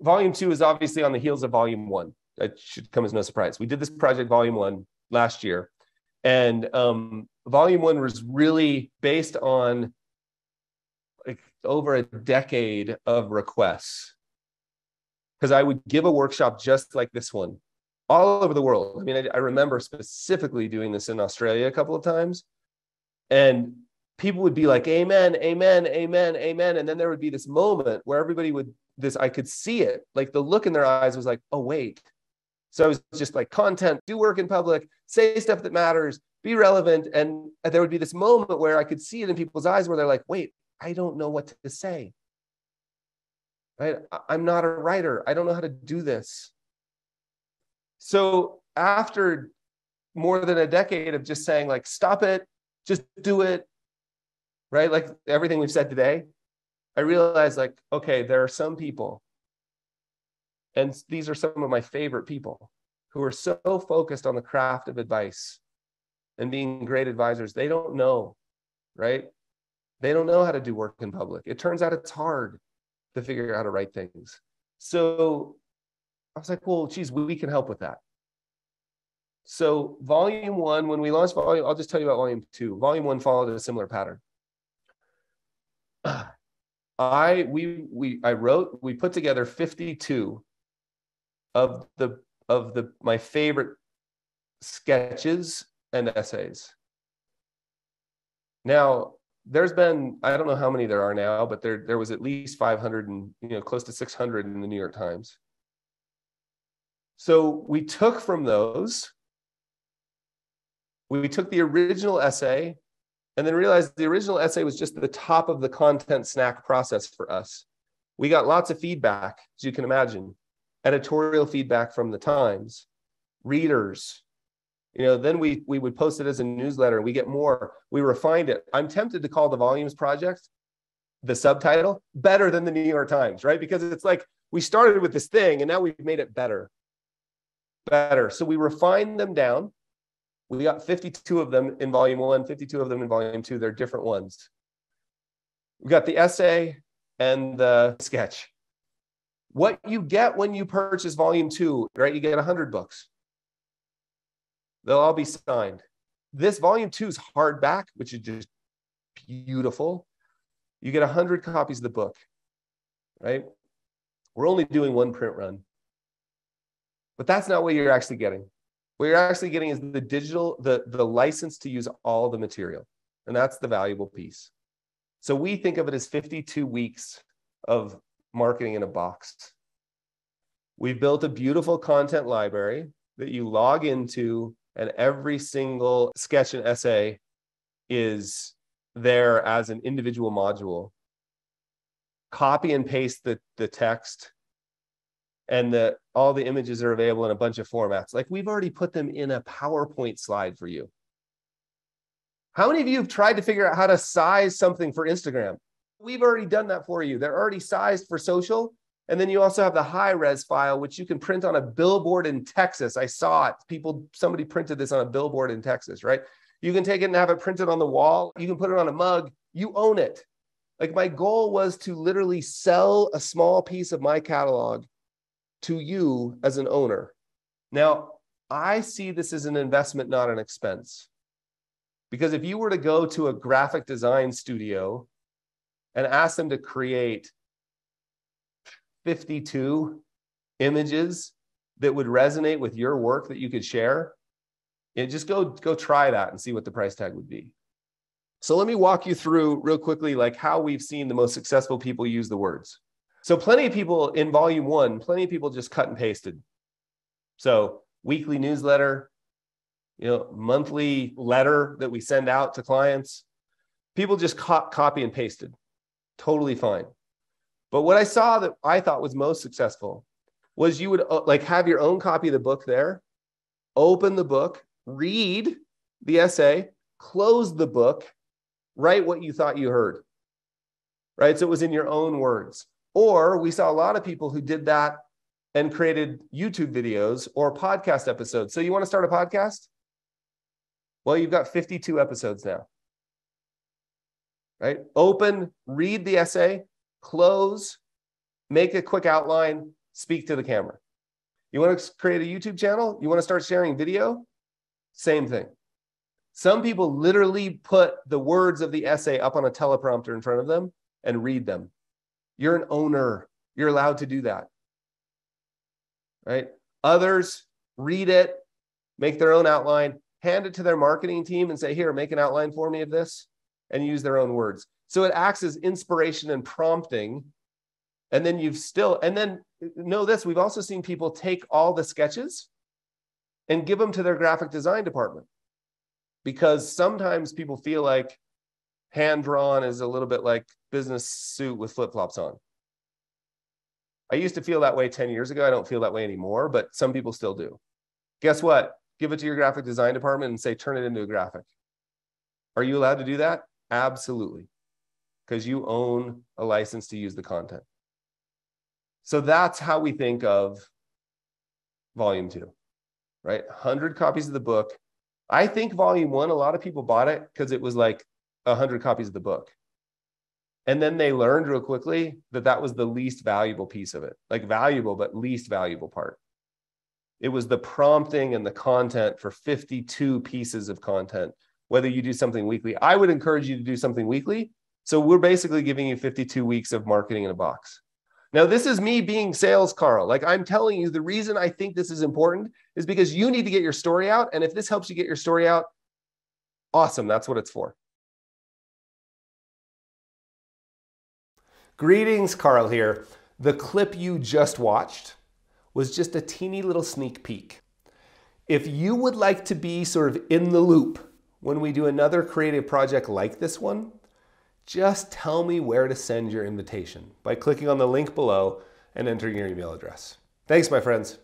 volume 2 is obviously on the heels of volume 1. That should come as no surprise. We did this project volume 1 last year, and volume 1 was really based on like over a decade of requests, because I would give a workshop just like this one all over the world. I mean, I remember specifically doing this in Australia a couple of times, and people would be like, amen, amen, amen, amen. And then there would be this moment where everybody would, I could see it, like the look in their eyes was like, oh, wait. So it was just like content, do work in public, say stuff that matters, be relevant. And there would be this moment where I could see it in people's eyes where they're like, wait, I don't know what to say. Right? I'm not a writer. I don't know how to do this. So after more than a decade of just saying like, stop it, just do it, right? Like everything we've said today, I realized like, okay, there are some people, and these are some of my favorite people, who are so focused on the craft of advice and being great advisors. They don't know, right? They don't know how to do work in public. It turns out it's hard to figure out how to write things. So I was like, well, geez, we can help with that. So volume 1, when we launched volume, I'll just tell you about volume 2. Volume 1 followed a similar pattern. We put together 52 of my favorite sketches and essays. Now, there's been, I don't know how many there are now, but there was at least 500 and close to 600 in the New York Times. So we took from those, we took the original essay and then realized the original essay was just the top of the content snack process for us. We got lots of feedback, as you can imagine, editorial feedback from the Times, readers. Then we would post it as a newsletter. We get more. We refined it. I'm tempted to call the Volumes Project, the subtitle, better than the New York Times, right? Because it's like we started with this thing and now we've made it better. So we refined them down. We got 52 of them in volume 1, 52 of them in volume 2. They're different ones. We got the essay and the sketch. What you get when you purchase volume 2, right? You get 100 books. They'll all be signed. This volume 2 is hardback, which is just beautiful. You get 100 copies of the book, right? We're only doing one print run. But that's not what you're actually getting. What you're actually getting is the digital, the license to use all the material. And that's the valuable piece. So we think of it as 52 weeks of marketing in a box. We've built a beautiful content library that you log into, and every single sketch and essay is there as an individual module. Copy and paste the text, and all the images are available in a bunch of formats. Like we've already put them in a PowerPoint slide for you. How many of you have tried to figure out how to size something for Instagram? We've already done that for you. They're already sized for social. And then you also have the high res file, which you can print on a billboard in Texas. I saw it. Somebody printed this on a billboard in Texas, right? You can take it and have it printed on the wall. You can put it on a mug. You own it. Like my goal was to literally sell a small piece of my catalog to you as an owner. Now, I see this as an investment, not an expense. Because if you were to go to a graphic design studio and ask them to create 52 images that would resonate with your work that you could share, just go try that and see what the price tag would be. So let me walk you through real quickly, like how we've seen the most successful people use the words. So plenty of people in volume 1, plenty of people just cut and pasted. So weekly newsletter, monthly letter that we send out to clients, people just copy and pasted. Totally fine. But what I saw that I thought was most successful was you would like have your own copy of the book there, open the book, read the essay, close the book, write what you thought you heard, right? So it was in your own words. Or we saw a lot of people who did that and created YouTube videos or podcast episodes. So you want to start a podcast? Well, you've got 52 episodes now, right? Open, read the essay, close, make a quick outline, speak to the camera. You want to create a YouTube channel? You want to start sharing video? Same thing. Some people literally put the words of the essay up on a teleprompter in front of them and read them. You're an owner. You're allowed to do that. Right? Others read it, make their own outline, hand it to their marketing team and say, here, make an outline for me of this, and use their own words. So it acts as inspiration and prompting. And then know this, we've also seen people take all the sketches and give them to their graphic design department. Because sometimes people feel like hand-drawn is a little bit like business suit with flip-flops on. I used to feel that way 10 years ago. I don't feel that way anymore, but some people still do. Guess what? Give it to your graphic design department and say, turn it into a graphic. Are you allowed to do that? Absolutely. Because you own a license to use the content. So that's how we think of volume 2, right? 100 copies of the book. I think volume 1, a lot of people bought it because it was like 100 copies of the book. And then they learned real quickly that that was the least valuable piece of it. Like valuable, but least valuable part. It was the prompting and the content for 52 pieces of content, whether you do something weekly. I would encourage you to do something weekly. So we're basically giving you 52 weeks of marketing in a box. Now, this is me being sales, Carl. Like I'm telling you, the reason I think this is important is because you need to get your story out. And if this helps you get your story out, awesome. That's what it's for. Greetings, Carl here. The clip you just watched was just a teeny little sneak peek. If you would like to be sort of in the loop when we do another creative project like this one, just tell me where to send your invitation by clicking on the link below and entering your email address. Thanks, my friends.